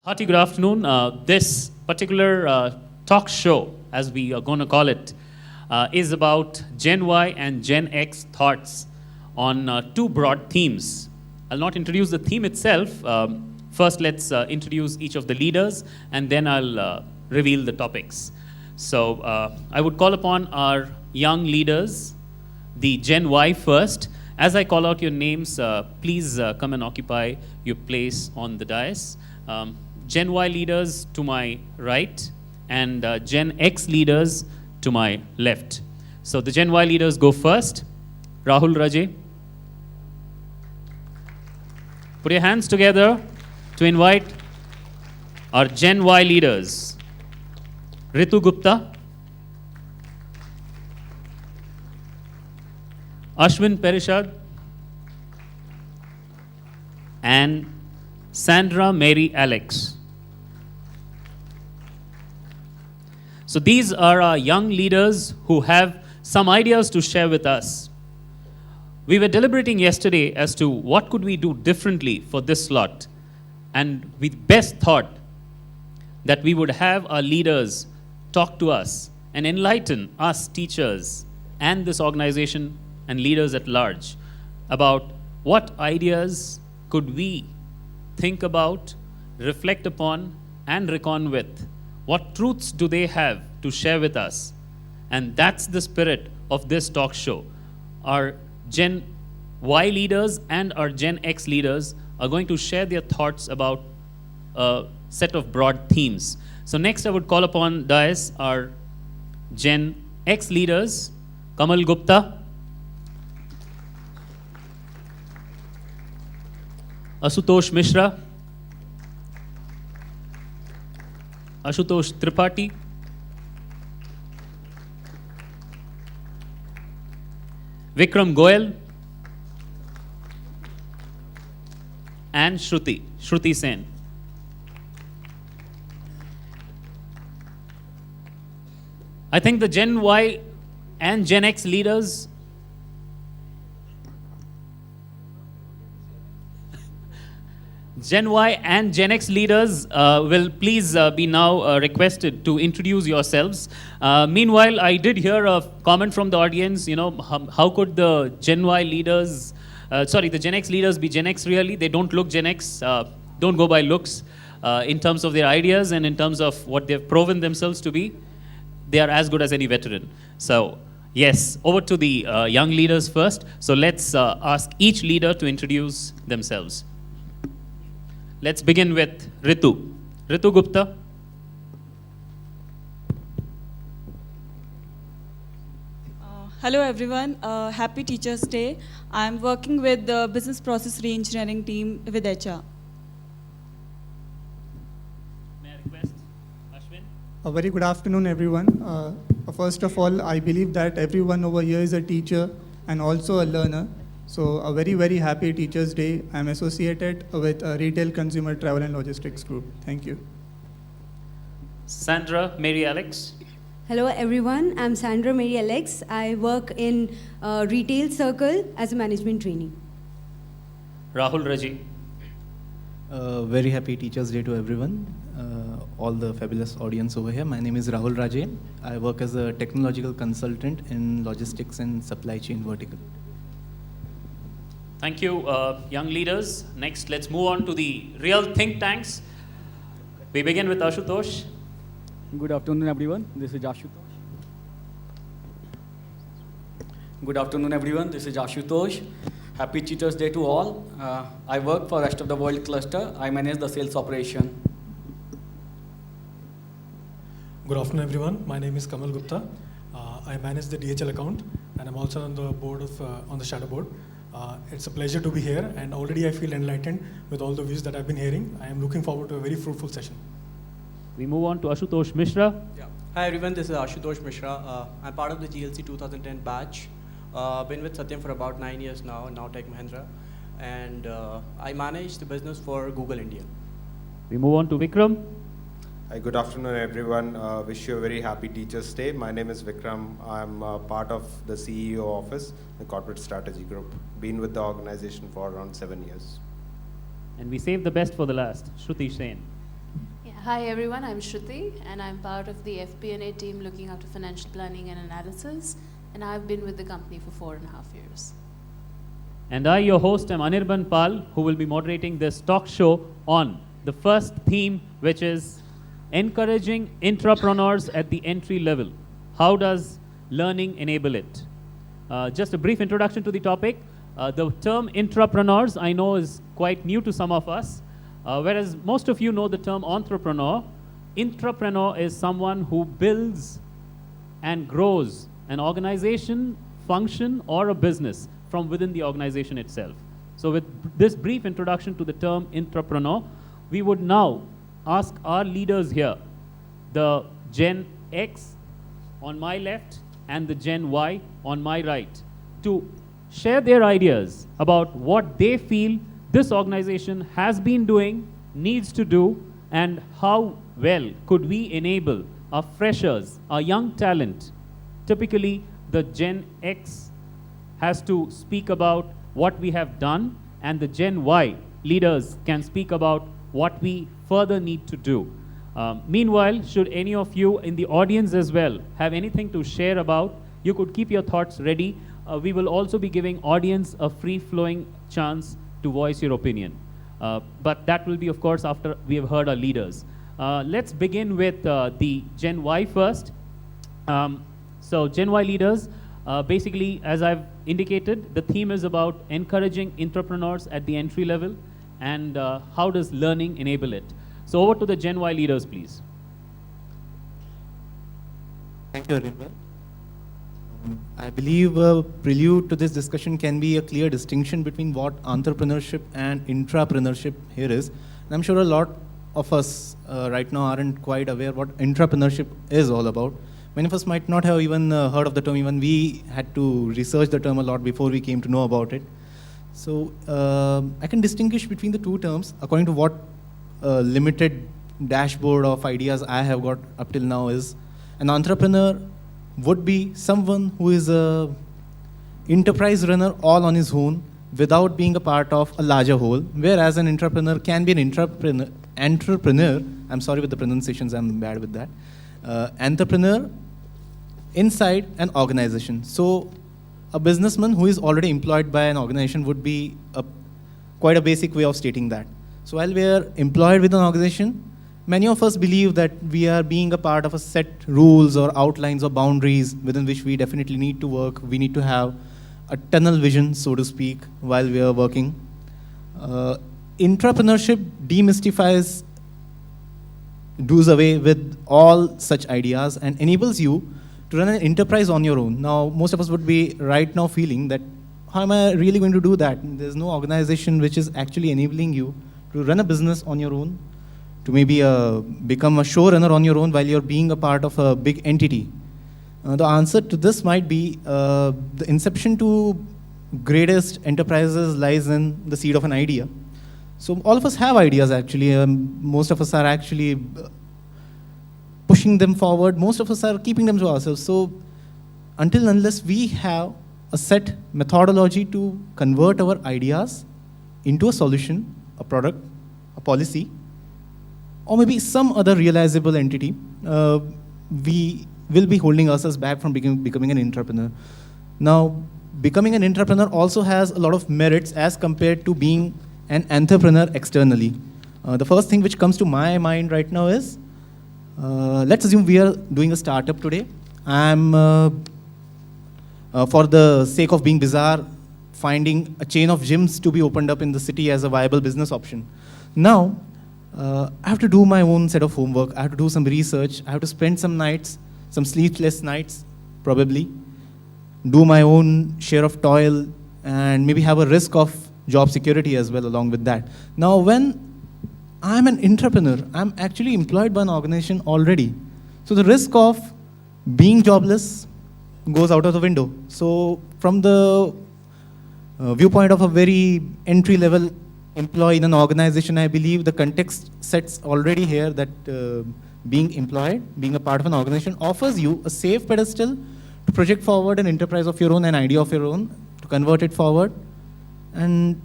Hearty good afternoon. This particular talk show, as we are going to call it, is about Gen Y and Gen X thoughts on two broad themes. I'll not introduce the theme itself. First, let's introduce each of the leaders, and then I'll reveal the topics. So I would call upon our young leaders, the Gen Y first. As I call out your names, please come and occupy your place on the dais. Gen Y leaders to my right, and Gen X leaders to my left. So the Gen Y leaders go first. Rahul Raje. Put your hands together to invite our Gen Y leaders. Ritu Gupta. Ashwin Perishad. And Sandra Mary Alex. So these are our young leaders who have some ideas to share with us. We were deliberating yesterday as to what could we do differently for this slot, and we best thought that we would have our leaders talk to us and enlighten us teachers and this organization and leaders at large about what ideas could we think about, reflect upon, and reckon with. What truths do they have to share with us? And that's the spirit of this talk show. Our Gen Y leaders and our Gen X leaders are going to share their thoughts about a set of broad themes. So next I would call upon dais our Gen X leaders, Kamal Gupta, Asutosh Mishra, Ashutosh Tripathi, Vikram Goyal, and Shruti Sen. I think the Gen Y and Gen X leaders Gen Y and Gen X leaders will please be now requested to introduce yourselves. Meanwhile, I did hear a comment from the audience, how could the Gen Y leaders, the Gen X leaders be Gen X really? They don't look Gen X, don't go by looks in terms of their ideas and in terms of what they've proven themselves to be. They are as good as any veteran. So, yes, over to the young leaders first. So let's ask each leader to introduce themselves. Let's begin with Ritu. Ritu Gupta. Hello everyone, happy Teachers Day. I'm working with the Business Process Reengineering team with HR. May I request Ashwin? A very good afternoon, everyone. First of all, I believe that everyone over here is a teacher and also a learner. So a very, very happy Teachers Day. I'm associated with Retail Consumer Travel and Logistics Group. Thank you. Sandra Mary Alex. Hello everyone, I'm Sandra Mary Alex. I work in Retail Circle as a management trainee. Rahul Raji. Very happy Teachers Day to everyone, all the fabulous audience over here. My name is Rahul Raje. I work as a technological consultant in logistics and supply chain vertical. Thank you, young leaders. Next, let's move on to the real think tanks. We begin with Ashutosh. Good afternoon, everyone. This is Ashutosh. Good afternoon, everyone. This is Ashutosh. Happy Teachers Day to all. I work for Rest of the World Cluster. I manage the sales operation. Good afternoon, everyone. My name is Kamal Gupta. I manage the DHL account, and I'm also on the board of on the shadow board. It's a pleasure to be here, and already I feel enlightened with all the views that I've been hearing. I am looking forward to a very fruitful session. We move on to Ashutosh Mishra. Yeah. Hi everyone, this is Ashutosh Mishra. I'm part of the GLC 2010 batch. Been with Satyam for about 9 years now Tech Mahindra. And I manage the business for Google India. We move on to Vikram. Hi, good afternoon, everyone. Wish you a very happy Teachers' Day. My name is Vikram. I'm part of the CEO office, the Corporate Strategy Group. Been with the organization for around 7 years. And we save the best for the last. Shruti Sen. Hi everyone, I'm Shruti and I'm part of the FP&A team looking after financial planning and analysis, and I've been with the company for 4.5 years. And I, your host, am Anirban Pal, who will be moderating this talk show on the first theme, which is encouraging entrepreneurs at the entry level. How does learning enable it? Just a brief introduction to the topic. The term entrepreneurs, I know, is quite new to some of us. Whereas most of you know the term entrepreneur. Entrepreneur is someone who builds and grows an organization, function, or a business from within the organization itself. So with this brief introduction to the term entrepreneur, we would now ask our leaders here, the Gen X on my left and the Gen Y on my right, to share their ideas about what they feel this organization has been doing, needs to do, and how well could we enable our freshers, our young talent. Typically, the Gen X has to speak about what we have done, and the Gen Y leaders can speak about what we further need to do. Meanwhile, should any of you in the audience as well have anything to share about, you could keep your thoughts ready. We will also be giving audience a free-flowing chance to voice your opinion. But that will be, of course, after we have heard our leaders. Let's begin with the Gen Y first. So Gen Y leaders, basically, as I've indicated, the theme is about encouraging entrepreneurs at the entry level and how does learning enable it. So over to the Gen Y leaders, please. Thank you, Arinbal. I believe a prelude to this discussion can be a clear distinction between what entrepreneurship and intrapreneurship here is. And I'm sure a lot of us right now aren't quite aware what intrapreneurship is all about. Many of us might not have even heard of the term. Even we had to research the term a lot before we came to know about it. So I can distinguish between the two terms according to what limited dashboard of ideas I have got up till now is. An entrepreneur would be someone who is a enterprise runner all on his own without being a part of a larger whole, whereas an entrepreneur can be an entrepreneur, I'm sorry with the pronunciations, I'm bad with that, entrepreneur inside an organization. So a businessman who is already employed by an organization would be quite a basic way of stating that. So while we are employed with an organization, many of us believe that we are being a part of a set rules or outlines or boundaries within which we definitely need to work. We need to have a tunnel vision, so to speak, while we are working. Intrapreneurship demystifies, does away with all such ideas and enables you to run an enterprise on your own. Now, most of us would be right now feeling that, how am I really going to do that? There's no organization which is actually enabling you to run a business on your own, to maybe become a showrunner on your own while you're being a part of a big entity. The answer to this might be the inception to greatest enterprises lies in the seed of an idea. So all of us have ideas actually. Most of us are actually pushing them forward. Most of us are keeping them to ourselves. So until unless we have a set methodology to convert our ideas into a solution, a product, a policy, or maybe some other realizable entity, we will be holding ourselves back from becoming an entrepreneur. Now, becoming an entrepreneur also has a lot of merits as compared to being an entrepreneur externally. The first thing which comes to my mind right now is, let's assume we are doing a startup today. I'm, for the sake of being bizarre, finding a chain of gyms to be opened up in the city as a viable business option. Now, I have to do my own set of homework. I have to do some research. I have to spend some nights, some sleepless nights, probably, do my own share of toil, and maybe have a risk of job security as well along with that. Now, when I'm an entrepreneur, I'm actually employed by an organization already. So the risk of being jobless goes out of the window. So from the viewpoint of a very entry-level employee in an organization, I believe the context sets already here that being employed, being a part of an organization offers you a safe pedestal to project forward an enterprise of your own, an idea of your own, to convert it forward, and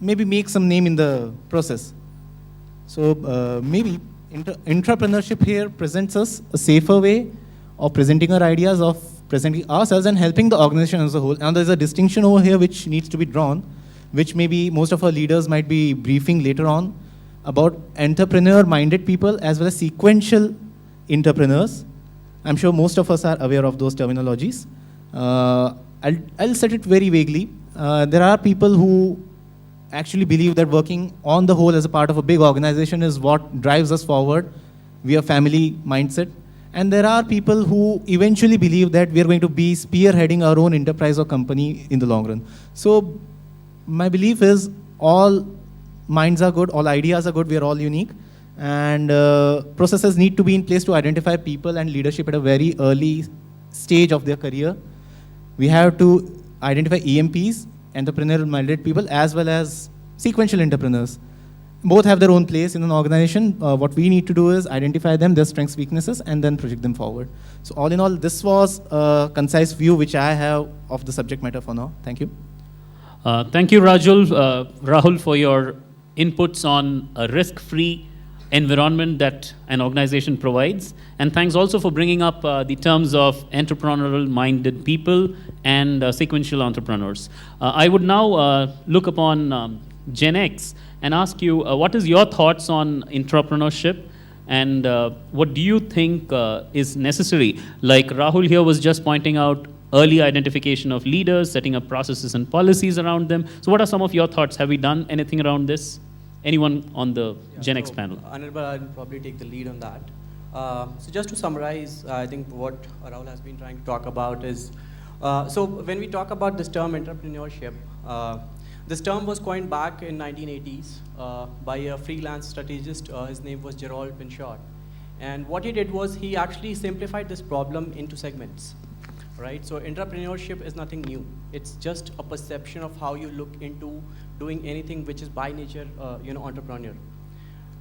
maybe make some name in the process. So maybe Entrepreneurship here presents us a safer way of presenting our ideas, of presenting ourselves and helping the organization as a whole. And there's a distinction over here which needs to be drawn, which maybe most of our leaders might be briefing later on, about entrepreneur-minded people as well as sequential entrepreneurs. I'm sure most of us are aware of those terminologies. I'll set it very vaguely. There are people who actually believe that working on the whole as a part of a big organization is what drives us forward. We are family mindset. And there are people who eventually believe that we are going to be spearheading our own enterprise or company in the long run. So my belief is all minds are good, all ideas are good, we are all unique. And processes need to be in place to identify people and leadership at a very early stage of their career. We have to identify EMPs, entrepreneurial-minded people, as well as sequential entrepreneurs. Both have their own place in an organization. What we need to do is identify them, their strengths, weaknesses, and then project them forward. So all in all, this was a concise view which I have of the subject matter for now. Thank you. Thank you, Rahul, for your inputs on a risk-free environment that an organization provides. And thanks also for bringing up the terms of entrepreneurial-minded people and sequential entrepreneurs. I would now look upon Gen X and ask you, what is your thoughts on entrepreneurship, and what do you think is necessary? Like Rahul here was just pointing out early identification of leaders, setting up processes and policies around them. So what are some of your thoughts? Have we done anything around this? Anyone on the Gen X panel? Anirban, I'll probably take the lead on that. So just to summarize, I think what Rahul has been trying to talk about is, so when we talk about this term entrepreneurship, this term was coined back in 1980s by a freelance strategist. His name was Gerald Pinchot. And what he did was he actually simplified this problem into segments, right? So entrepreneurship is nothing new. It's just a perception of how you look into doing anything which is by nature, entrepreneur.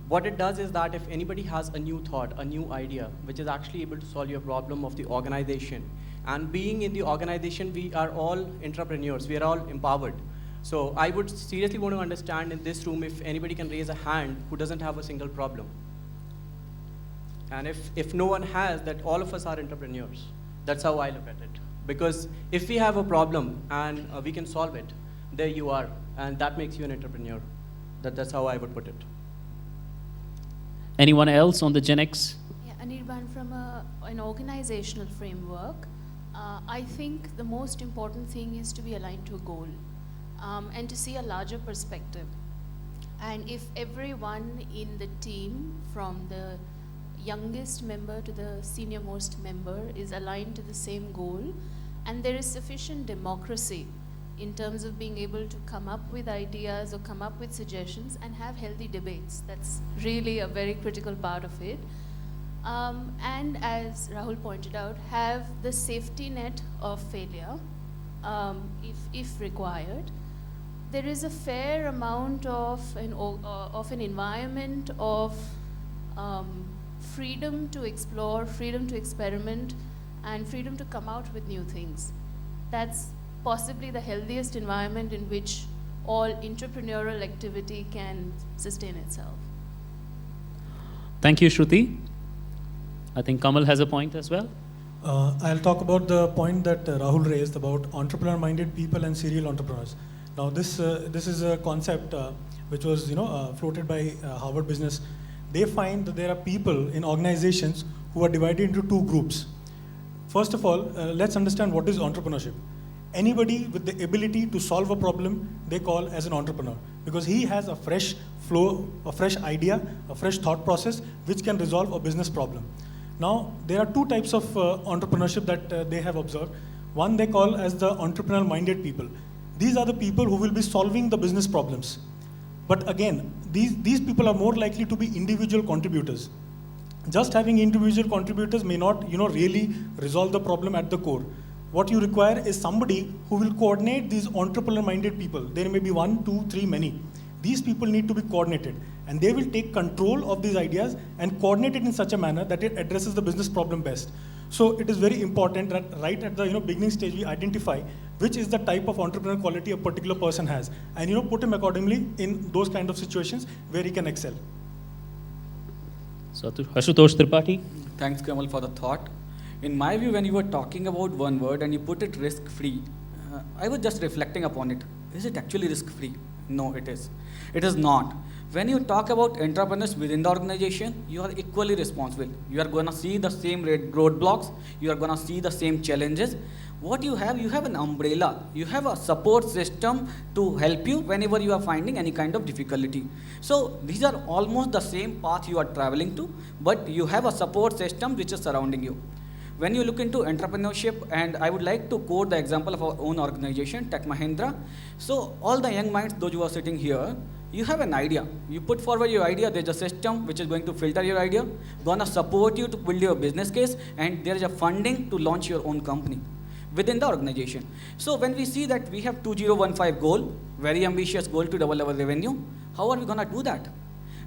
What it does is that if anybody has a new thought, a new idea, which is actually able to solve your problem of the organization, and being in the organization, we are all entrepreneurs, we are all empowered. So I would seriously want to understand in this room if anybody can raise a hand who doesn't have a single problem. And if no one has, that all of us are entrepreneurs. That's how I look at it. Because if we have a problem and we can solve it, there you are. And that makes you an entrepreneur. That's how I would put it. Anyone else on the Gen X? Yeah, Anirban, from an organizational framework, I think the most important thing is to be aligned to a goal and to see a larger perspective. And if everyone in the team, from the youngest member to the senior most member, is aligned to the same goal, and there is sufficient democracy in terms of being able to come up with ideas or come up with suggestions and have healthy debates. That's really a very critical part of it. And as Rahul pointed out, have the safety net of failure if required. There is a fair amount of an environment of freedom to explore, freedom to experiment, and freedom to come out with new things. That's possibly the healthiest environment in which all entrepreneurial activity can sustain itself. Thank you, Shruti. I think Kamal has a point as well. I'll talk about the point that Rahul raised about entrepreneur-minded people and serial entrepreneurs. Now, this is a concept which was floated by Harvard Business. They find that there are people in organizations who are divided into two groups. First of all, let's understand what is entrepreneurship. Anybody with the ability to solve a problem, they call as an entrepreneur, because he has a fresh flow, a fresh idea, a fresh thought process, which can resolve a business problem. Now, there are two types of entrepreneurship that they have observed. One they call as the entrepreneur-minded people. These are the people who will be solving the business problems. But again, these people are more likely to be individual contributors. Just having individual contributors may not, really resolve the problem at the core. What you require is somebody who will coordinate these entrepreneur-minded people. There may be 1, 2, 3, many. These people need to be coordinated, and they will take control of these ideas and coordinate it in such a manner that it addresses the business problem best. So it is very important that right at the beginning stage we identify which is the type of entrepreneur quality a particular person has, and put him accordingly in those kind of situations where he can excel. So Ashutosh Tripathi. Thanks, Kamal, for the thought. In my view, when you were talking about one word and you put it risk-free, I was just reflecting upon it. Is it actually risk-free? No, it is. It is not. When you talk about entrepreneurs within the organization, you are equally responsible. You are going to see the same roadblocks. You are going to see the same challenges. What you have an umbrella. You have a support system to help you whenever you are finding any kind of difficulty. So these are almost the same path you are traveling to, but you have a support system which is surrounding you. When you look into entrepreneurship, and I would like to quote the example of our own organization, Tech Mahindra. So all the young minds, those who are sitting here, you have an idea. You put forward your idea, there's a system which is going to filter your idea, gonna support you to build your business case, and there is a funding to launch your own company within the organization. So when we see that we have 2015 goal, very ambitious goal to double our revenue, how are we gonna do that?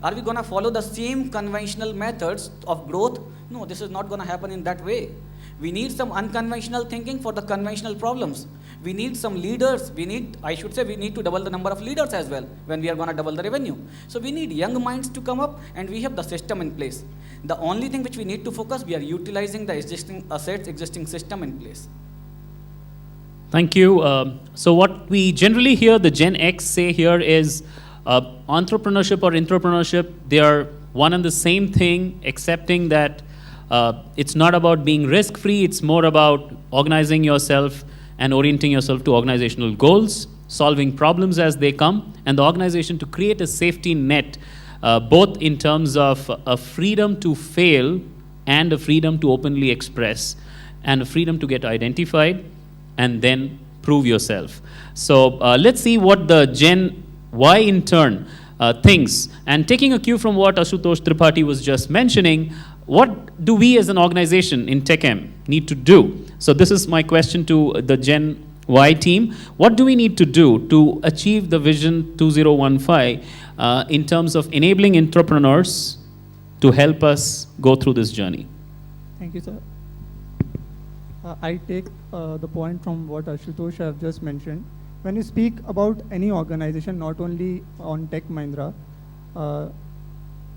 Are we gonna follow the same conventional methods of growth? No, this is not gonna happen in that way. We need some unconventional thinking for the conventional problems. We need some leaders. We need to double the number of leaders as well when we are gonna double the revenue. So we need young minds to come up, and we have the system in place. The only thing which we need to focus, we are utilizing the existing assets, existing system in place. Thank you. So what we generally hear the Gen X say here is entrepreneurship or intrapreneurship, they are one and the same thing, excepting that it's not about being risk-free, it's more about organizing yourself and orienting yourself to organizational goals, solving problems as they come, and the organization to create a safety net, both in terms of a freedom to fail and a freedom to openly express, and a freedom to get identified and then prove yourself. So let's see what the Gen Y in turn thinks. And taking a cue from what Ashutosh Tripathi was just mentioning, what do we as an organization in TechM need to do? So this is my question to the Gen Y team. What do we need to do to achieve the Vision 2015 in terms of enabling entrepreneurs to help us go through this journey? Thank you, sir. I take the point from what Ashutosh have just mentioned. When you speak about any organization, not only on Tech Mahindra,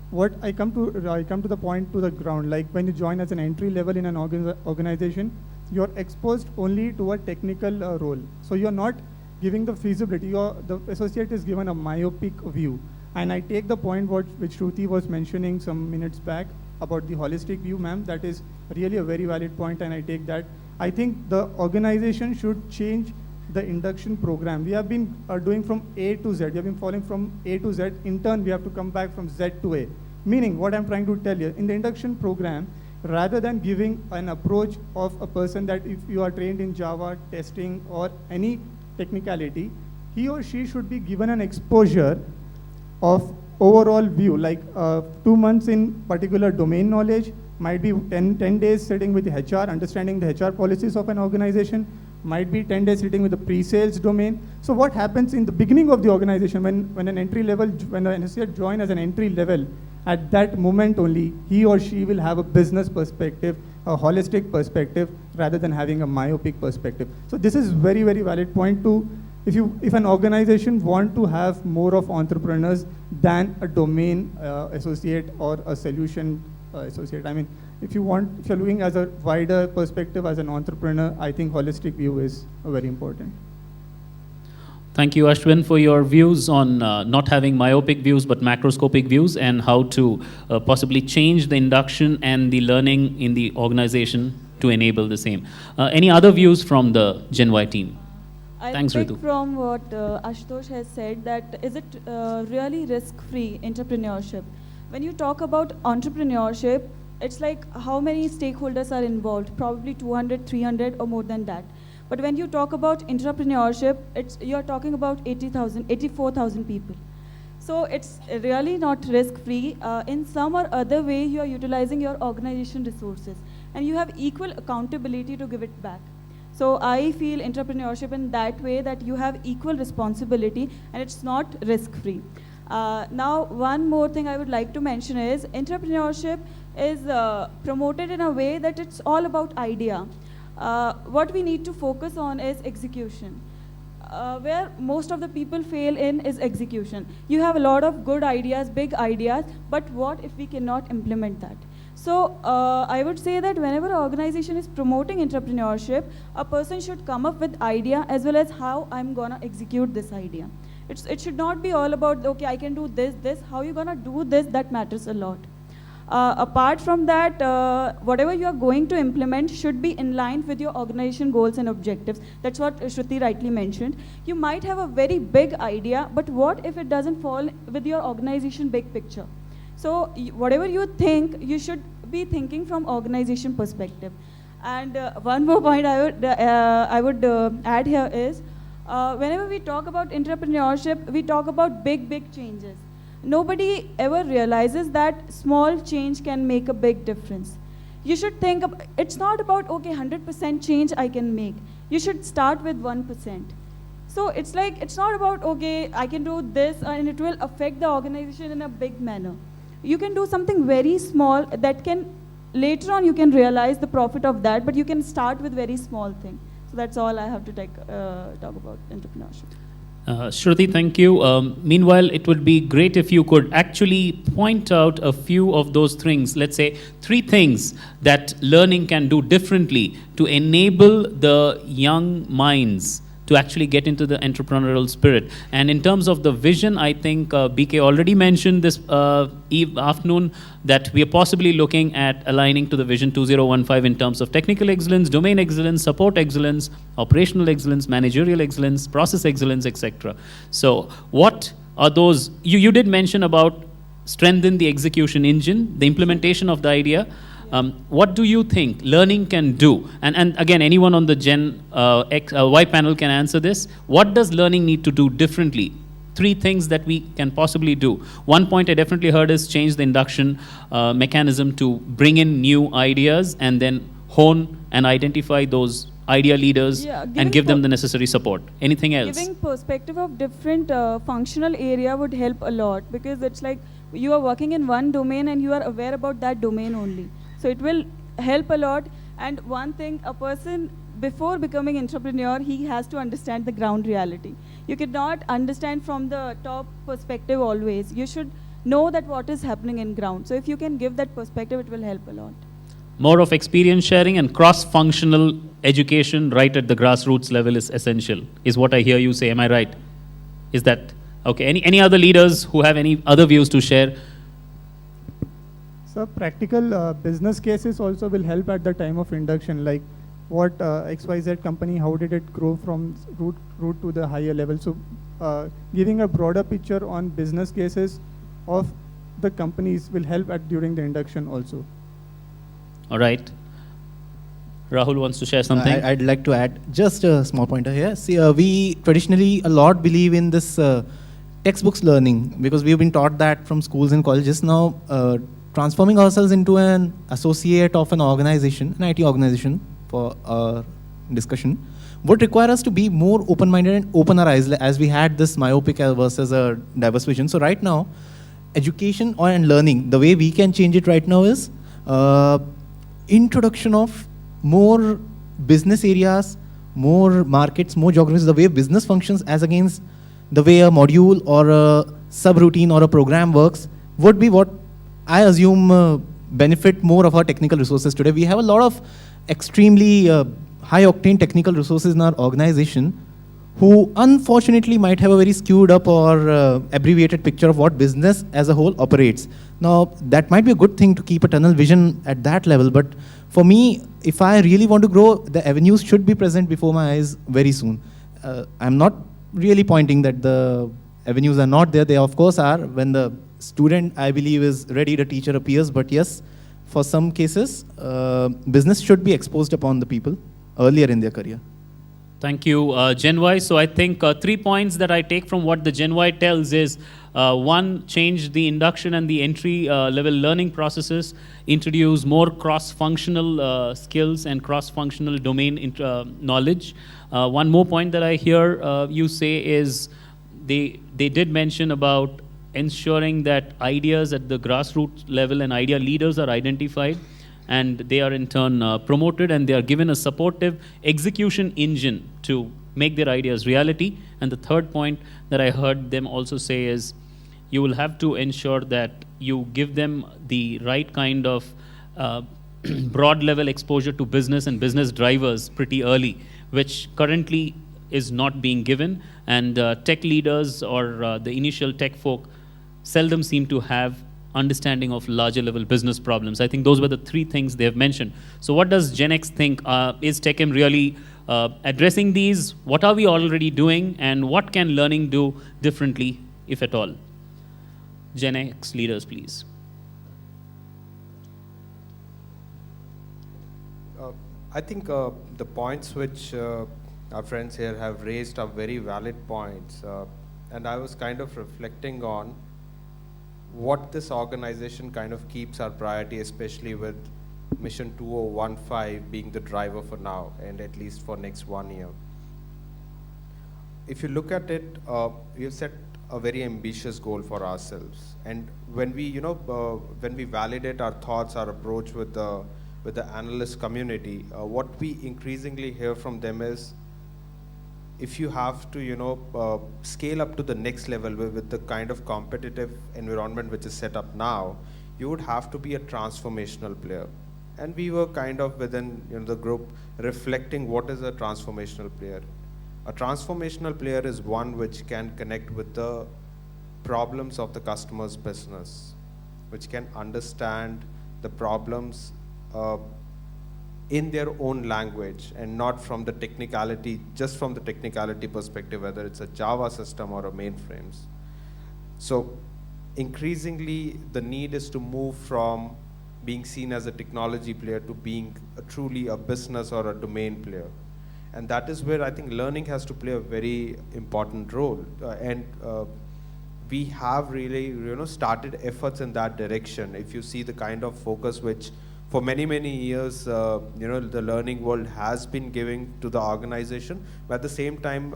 what I come to the point to the ground. Like when you join as an entry level in an organization, you're exposed only to a technical role. So you're not giving the feasibility. The associate is given a myopic view. And I take the point which Shruti was mentioning some minutes back about the holistic view, ma'am. That is really a very valid point, and I take that. I think the organization should change the induction program. We have been doing from A to Z. We have been following from A to Z. In turn, we have to come back from Z to A. Meaning, what I'm trying to tell you, in the induction program, rather than giving an approach of a person that if you are trained in Java, testing, or any technicality, he or she should be given an exposure of overall view, like 2 months in particular domain knowledge, might be 10 days sitting with the HR, understanding the HR policies of an organization, might be 10 days sitting with the pre-sales domain. So what happens in the beginning of the organization when an entry level, when an associate joins as an entry level, at that moment only, he or she will have a business perspective, a holistic perspective, rather than having a myopic perspective. So this is very, very valid point to, if an organization want to have more of entrepreneurs than a domain associate or a solution associate. I mean, if you're looking as a wider perspective as an entrepreneur, I think holistic view is very important. Thank you, Ashwin, for your views on not having myopic views but macroscopic views, and how to possibly change the induction and the learning in the organization to enable the same. Any other views from the Gen Y team? Thanks, I'll pick Ritu. from what Ashutosh has said, that is it really risk-free entrepreneurship? When you talk about entrepreneurship, it's like how many stakeholders are involved? Probably 200, 300 or more than that. But when you talk about entrepreneurship, you're talking about 84,000 people. So it's really not risk-free. In some or other way, you are utilizing your organization resources, and you have equal accountability to give it back. So I feel entrepreneurship in that way, that you have equal responsibility and it's not risk-free. Now, one more thing I would like to mention is entrepreneurship is promoted in a way that it's all about idea. What we need to focus on is execution. where most of the people fail in is execution. You have a lot of good ideas, big ideas, but what if we cannot implement that? So I would say that whenever an organization is promoting entrepreneurship, a person should come up with idea as well as how I'm gonna execute this idea. It should not be all about, okay, I can do this, how you gonna do this, that matters a lot. Apart from that, whatever you are going to implement should be in line with your organization goals and objectives. That's what Shruti rightly mentioned. You might have a very big idea, but what if it doesn't fall with your organization big picture? So whatever you think, you should be thinking from organization perspective. And one more point I would add here is, whenever we talk about entrepreneurship, we talk about big changes. Nobody ever realizes that small change can make a big difference. You should think, it's not about, okay, 100% change I can make. You should start with 1%. So it's like, it's not about, okay, I can do this and it will affect the organization in a big manner. You can do something very small that can, later on you can realize the profit of that, but you can start with very small thing. So that's all I have to talk about entrepreneurship. Shruti, thank you. Meanwhile, it would be great if you could actually point out a few of those things, let's say 3 things that learning can do differently to enable the young minds to actually get into the entrepreneurial spirit. And in terms of the vision, I think BK already mentioned this afternoon that we are possibly looking at aligning to the Vision 2015 in terms of technical excellence, domain excellence, support excellence, operational excellence, managerial excellence, process excellence, etc. So what are those? You did mention about strengthen the execution engine, the implementation of the idea. What do you think learning can do? And again, anyone on the Gen Y panel can answer this. What does learning need to do differently? 3 things that we can possibly do. One point I definitely heard is change the induction mechanism to bring in new ideas and then hone and identify those idea leaders and give them the necessary support. Anything else? Giving perspective of different functional area would help a lot, because it's like you are working in one domain and you are aware about that domain only. So it will help a lot. And one thing, a person before becoming entrepreneur, he has to understand the ground reality. You cannot understand from the top perspective always. You should know that what is happening in ground. So if you can give that perspective, it will help a lot. More of experience sharing and cross-functional education right at the grassroots level is essential, is what I hear you say. Am I right? Is that okay? Any other leaders who have any other views to share? So practical business cases also will help at the time of induction, like what XYZ company, how did it grow from root to the higher level. So giving a broader picture on business cases of the companies will help during the induction also. All right. Rahul wants to share something. I'd like to add just a small pointer here. See, we traditionally a lot believe in this textbooks learning, because we've been taught that from schools and colleges. Now, transforming ourselves into an associate of an organization, an IT organization for our discussion, would require us to be more open-minded and open our eyes, as we had this myopic versus a diverse vision. So right now, education and learning, the way we can change it right now is introduction of more business areas, more markets, more geographies, the way business functions as against the way a module or a subroutine or a program works would be what I assume benefit more of our technical resources today. We have a lot of extremely high-octane technical resources in our organization who unfortunately might have a very skewed up or abbreviated picture of what business as a whole operates. Now, that might be a good thing to keep a tunnel vision at that level, but for me, if I really want to grow, the avenues should be present before my eyes very soon. I'm not really pointing that the avenues are not there. They of course are when the student, I believe, is ready, the teacher appears, but yes, for some cases, business should be exposed upon the people earlier in their career. Thank you, Gen Y. So I think 3 points that I take from what the Gen Y tells is, 1, change the induction and the entry level learning processes, introduce more cross-functional skills and cross-functional domain knowledge. One more point that I hear you say is, they did mention about ensuring that ideas at the grassroots level and idea leaders are identified, and they are in turn promoted, and they are given a supportive execution engine to make their ideas reality. And the third point that I heard them also say is you will have to ensure that you give them the right kind of broad level exposure to business and business drivers pretty early, which currently is not being given. And tech leaders or the initial tech folk seldom seem to have understanding of larger level business problems. I think those were the three things they have mentioned. So what does Gen X think? Is TechM really addressing these? What are we already doing? And what can learning do differently, if at all? Gen X leaders, please. I think the points which our friends here have raised are very valid points. And I was kind of reflecting on what this organization kind of keeps our priority, especially with Mission 2015 being the driver for now, and at least for next 1 year. If you look at it, we have set a very ambitious goal for ourselves. And when we, when we validate our thoughts, our approach with the analyst community, what we increasingly hear from them is, if you have to, scale up to the next level with the kind of competitive environment which is set up now, you would have to be a transformational player. And we were kind of within the group reflecting what is a transformational player. A transformational player is one which can connect with the problems of the customer's business, which can understand the problems in their own language and not from the technicality, just from the technicality perspective, whether it's a Java system or a mainframes. So increasingly, the need is to move from being seen as a technology player to being truly a business or a domain player. And that is where I think learning has to play a very important role. We have really started efforts in that direction. If you see the kind of focus which for many, many years, the learning world has been giving to the organization. But at the same time,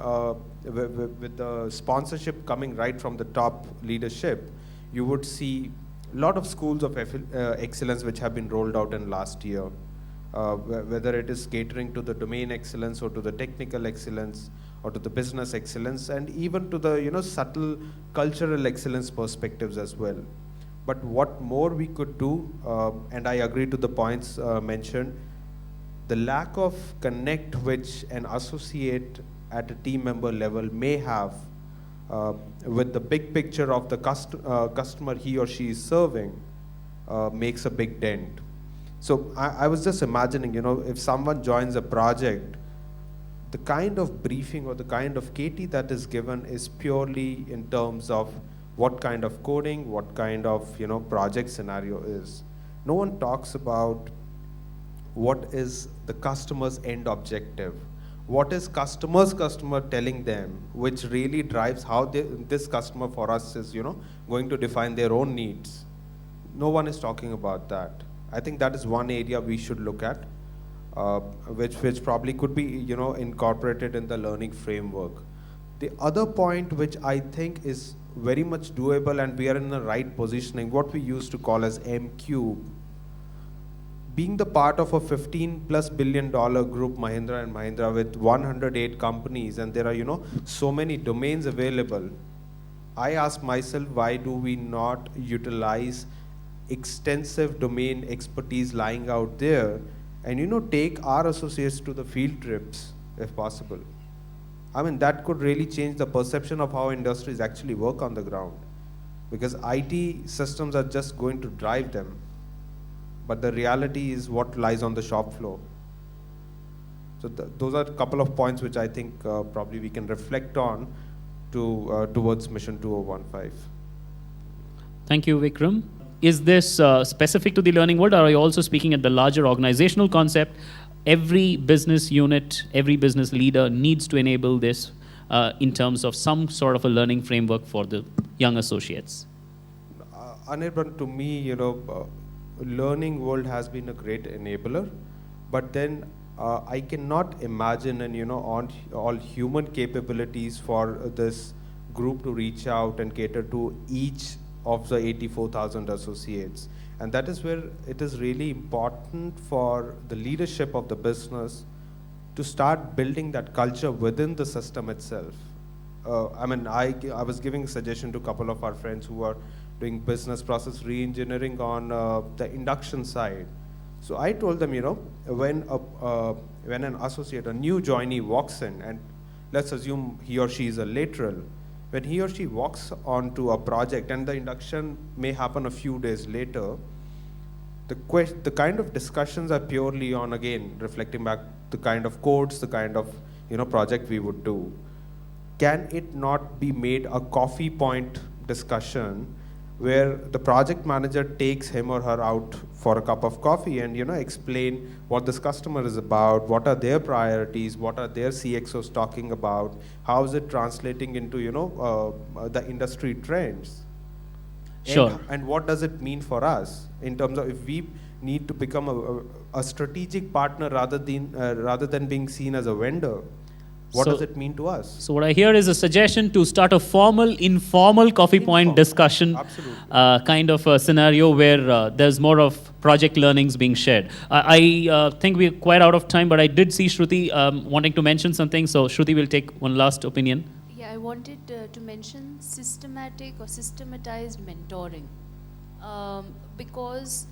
with the sponsorship coming right from the top leadership, you would see a lot of schools of excellence which have been rolled out in last year. Whether it is catering to the domain excellence or to the technical excellence or to the business excellence, and even to the subtle cultural excellence perspectives as well. But what more we could do, and I agree to the points mentioned, the lack of connect which an associate at a team member level may have with the big picture of the customer he or she is serving makes a big dent. So I was just imagining, if someone joins a project, the kind of briefing or the kind of KT that is given is purely in terms of what kind of coding, what kind of project scenario is. No one talks about what is the customer's end objective. What is customer telling them, which really drives how this customer for us is going to define their own needs. No one is talking about that. I think that is one area we should look at, which probably could be incorporated in the learning framework. The other point which I think is very much doable, and we are in the right positioning, what we used to call as M-Cube. Being the part of a $15+ billion group, Mahindra & Mahindra, with 108 companies, and there are so many domains available, I ask myself, why do we not utilize extensive domain expertise lying out there and take our associates to the field trips if possible. I mean, that could really change the perception of how industries actually work on the ground, because IT systems are just going to drive them, but the reality is what lies on the shop floor. So those are a couple of points which I think probably we can reflect on towards Mission 2015. Thank you, Vikram. Is this specific to the learning world, or are you also speaking at the larger organizational concept? Every business unit, every business leader needs to enable this in terms of some sort of a learning framework for the young associates. Anirban, to me, learning world has been a great enabler, but then I cannot imagine all human capabilities for this group to reach out and cater to each of the 84,000 associates. And that is where it is really important for the leadership of the business to start building that culture within the system itself. I was giving a suggestion to a couple of our friends who are doing business process re-engineering on the induction side. So I told them, when an associate, a new joinee walks in, and let's assume he or she is a lateral, when he or she walks onto a project and the induction may happen a few days later, the kind of discussions are purely on, again, reflecting back the kind of codes, the kind of project we would do. Can it not be made a coffee point discussion where the project manager takes him or her out for a cup of coffee and explain what this customer is about, what are their priorities, what are their CXOs talking about, how is it translating into the industry trends? Sure. And what does it mean for us in terms of if we need to become a strategic partner rather than being seen as a vendor? What So- does it mean to us? So what I hear is a suggestion to start a formal, informal coffee point Informal, discussion, absolutely. kind of a scenario where there's more of project learnings being shared. I think we're quite out of time, but I did see Shruti wanting to mention something. So Shruti will take one last opinion. Yeah, I wanted to mention systematic or systematized mentoring, because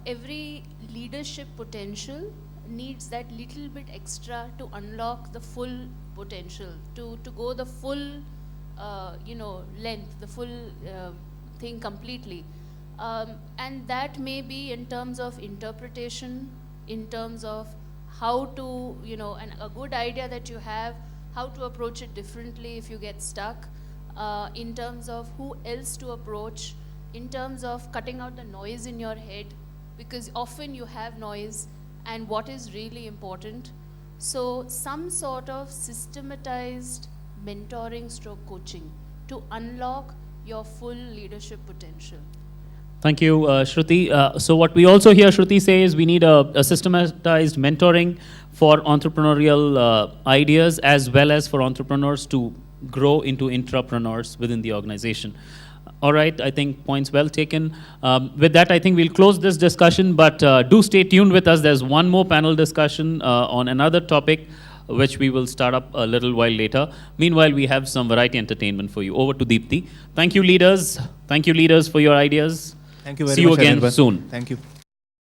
every leadership potential needs that little bit extra to unlock the full potential, to go the full, length, the full thing completely. And that may be in terms of interpretation, in terms of how to, a good idea that you have, how to approach it differently if you get stuck, in terms of who else to approach, in terms of cutting out the noise in your head, because often you have noise, and what is really important. So some sort of systematized mentoring stroke coaching to unlock your full leadership potential. Thank you, Shruti. So what we also hear Shruti say is we need a systematized mentoring for entrepreneurial ideas as well as for entrepreneurs to grow into intrapreneurs within the organization. All right, I think points well taken. With that, I think we'll close this discussion, but do stay tuned with us. There's one more panel discussion on another topic, which we will start up a little while later. Meanwhile, we have some variety entertainment for you. Over to Deepthi. Thank you, leaders. Thank you, leaders, for your ideas. Thank you very See you much, again everyone. soon. Thank you.